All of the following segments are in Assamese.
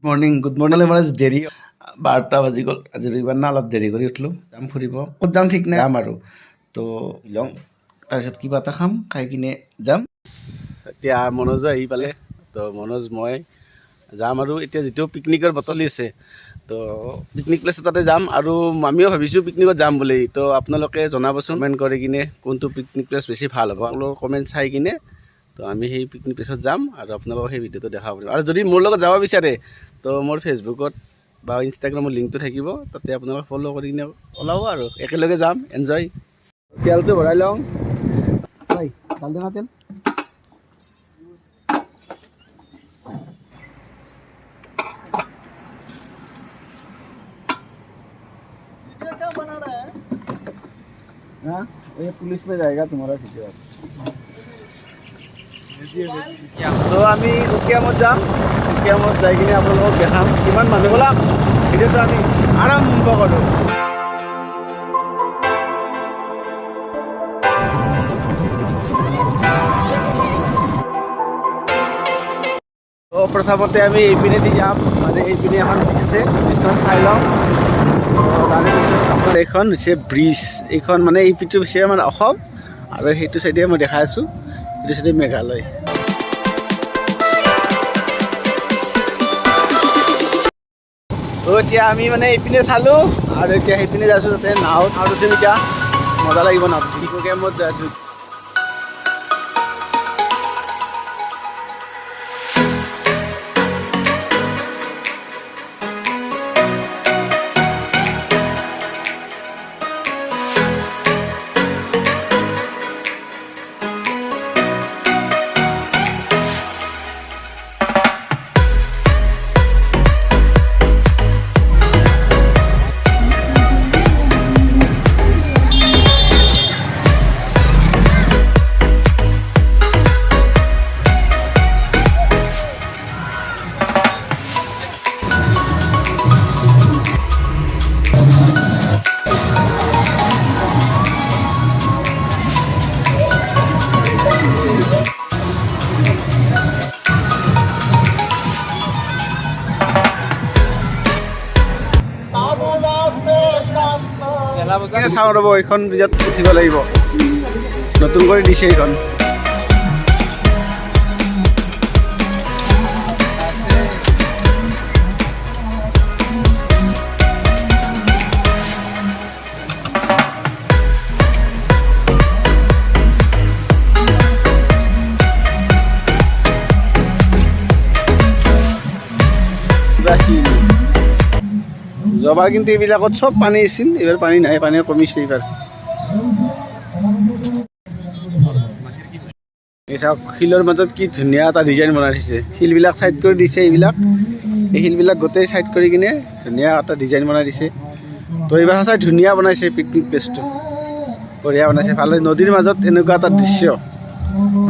মৰ্ণিং গুড মৰ্ণিং মানে দেৰি 12টা বাজি গ'ল আজি ৰবিবাৰ না অলপ দেৰি কৰি উঠলোঁ যাম ফুৰিব ক'ত যাম ঠিক নাই যাম আৰু তো লওঁ তাৰপিছত কিবা এটা খাম খাই কিনে যাম এতিয়া মনোজ আহি পালে তো মনোজ মই যাম আৰু এতিয়া যিটো পিকনিকৰ বটলি আছে তো পিকনিক প্লেচ এটাতে যাম আৰু আমিও ভাবিছোঁ পিকনিকত যাম বুলি তো আপোনালোকে জনাবচোন কমেণ্ট কৰি কিনে কোনটো পিকনিক প্লেচ বেছি ভাল হ'ব আপোনালোকৰ কমেণ্ট চাই কিনে তো আমি সেই পিকনিক প্লেচত যাম আৰু আপোনালোকক সেই ভিডিঅ'টো দেখাব পাৰিম আৰু যদি মোৰ লগত যাব বিচাৰে তো মোৰ ফেচবুকত বা ইনষ্টাগ্ৰামৰ লিংকটো থাকিব তাতে আপোনালোকে ফ'ল' কৰি কিনে ওলাব আৰু একেলগে যাম এনজয় তেলটো ভৰাই লওঁ হয় ভাল দেখা তেল हाँ ये पुलिस में जाएगा तुम्हारा खींचेगा তো আমি উকিয়ামত যাম উকিয়ামত যাই কিনে আপোনালোকক দেখাম কিমান মানুহ ওলাম ভিডিঅ'টো আমি আৰম্ভ কৰোঁ তো প্ৰথমতে আমি এইপিনেদি যাম মানে এইপিনে এখন ব্ৰিজ আছে ব্ৰিজখন চাই লওঁ তাৰপিছত আপোনাৰ এইখন হৈছে ব্ৰিজ এইখন মানে এই পিনটো হৈছে আমাৰ অসম আৰু সেইটো চাইডে মই দেখাই আছোঁ এইটো চাইডে মেঘালয় তো এতিয়া আমি মানে এইপিনে চালোঁ আৰু এতিয়া সেইপিনে যাই আছোঁ তাতে নাৱত আৰু এতিয়া মজা লাগিব নাও উকিয়ামত যাই আছোঁ চাওঁ ৰ'ব এইখন ব্ৰিজত উঠিব লাগিব নতুন কৰি দিছে এইখন যোৱাবাৰ কিন্তু এইবিলাকত চব পানী আছিল এইবাৰ পানী নাই পানী কমিছে এইবাৰ এই চাওক শিলৰ মাজত কি ধুনীয়া এটা ডিজাইন বনাই দিছে শিলবিলাক চাইড কৰি দিছে এইবিলাক এই শিলবিলাক গোটেই চাইড কৰি কিনে ধুনীয়া এটা ডিজাইন বনাই দিছে তো এইবাৰ সঁচাই ধুনীয়া বনাইছে পিকনিক প্লেচটো বঢ়িয়া বনাইছে ভালে নদীৰ মাজত এনেকুৱা এটা দৃশ্য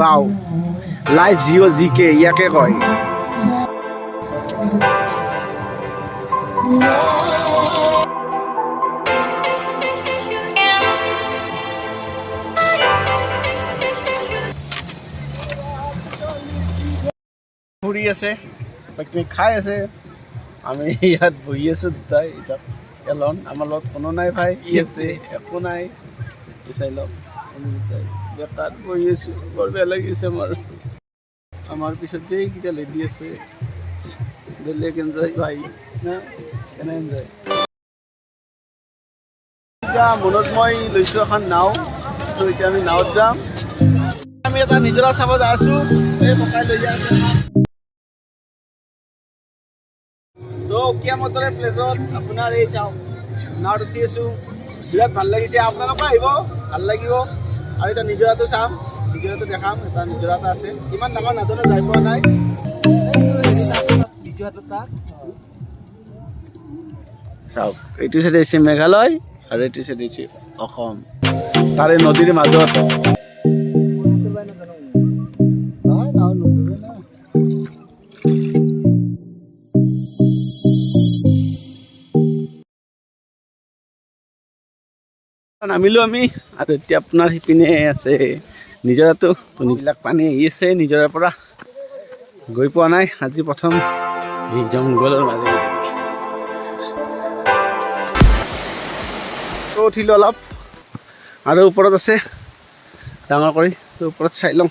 বাও লাইভ GOGK ইয়াকে কয় ফুৰি আছে পিকনিক খাই আছে আমি ইয়াত বহি আছোঁ দুটাই চব এলন আমাৰ লগত কোনো নাই ভাই ই আছে একো নাই চাই লওক আমি দুটাই বেকাত বহি আছোঁ বৰ বেয়া লাগিছে আমাৰ পিছত যে এইকেইটা লেডি আছে বেলেগ এনজয় ভাই না কেনে এনজয় এতিয়া মনত মই লৈছোঁ এখন নাও তো এতিয়া আমি নাৱত যাম আমি এটা নিজৰা চাব যাই আছোঁ এই পকাই লৈ যাই আছোঁ তো উকিয়ামতৰে প্লেচত আপোনাৰ এই চাওক নাৱত উঠি আছোঁ বিৰাট ভাল লাগিছে আপোনালোকে আহিব ভাল লাগিব আৰু এতিয়া নিজৰাটো চাম নিজৰাটো দেখাম এটা নিজৰা এটা আছে ইমান ডাঙৰ নাজানো যাই পোৱা নাই চাওক এইটো চাইডে হৈছে মেঘালয় আৰু এইটো চাইডে হৈছে অসম তাৰে নদীৰ মাজত নামিলোঁ আমি আৰু এতিয়া আপোনাৰ সিপিনে আছে নিজৰাটো পানীবিলাক পানী আহি আছে নিজৰাৰ পৰা গৈ পোৱা নাই আজি প্ৰথম এই জংঘলৰ মাজে উঠিলোঁ অলপ আৰু ওপৰত আছে ডাঙৰ কৰি ওপৰত চাই লওঁ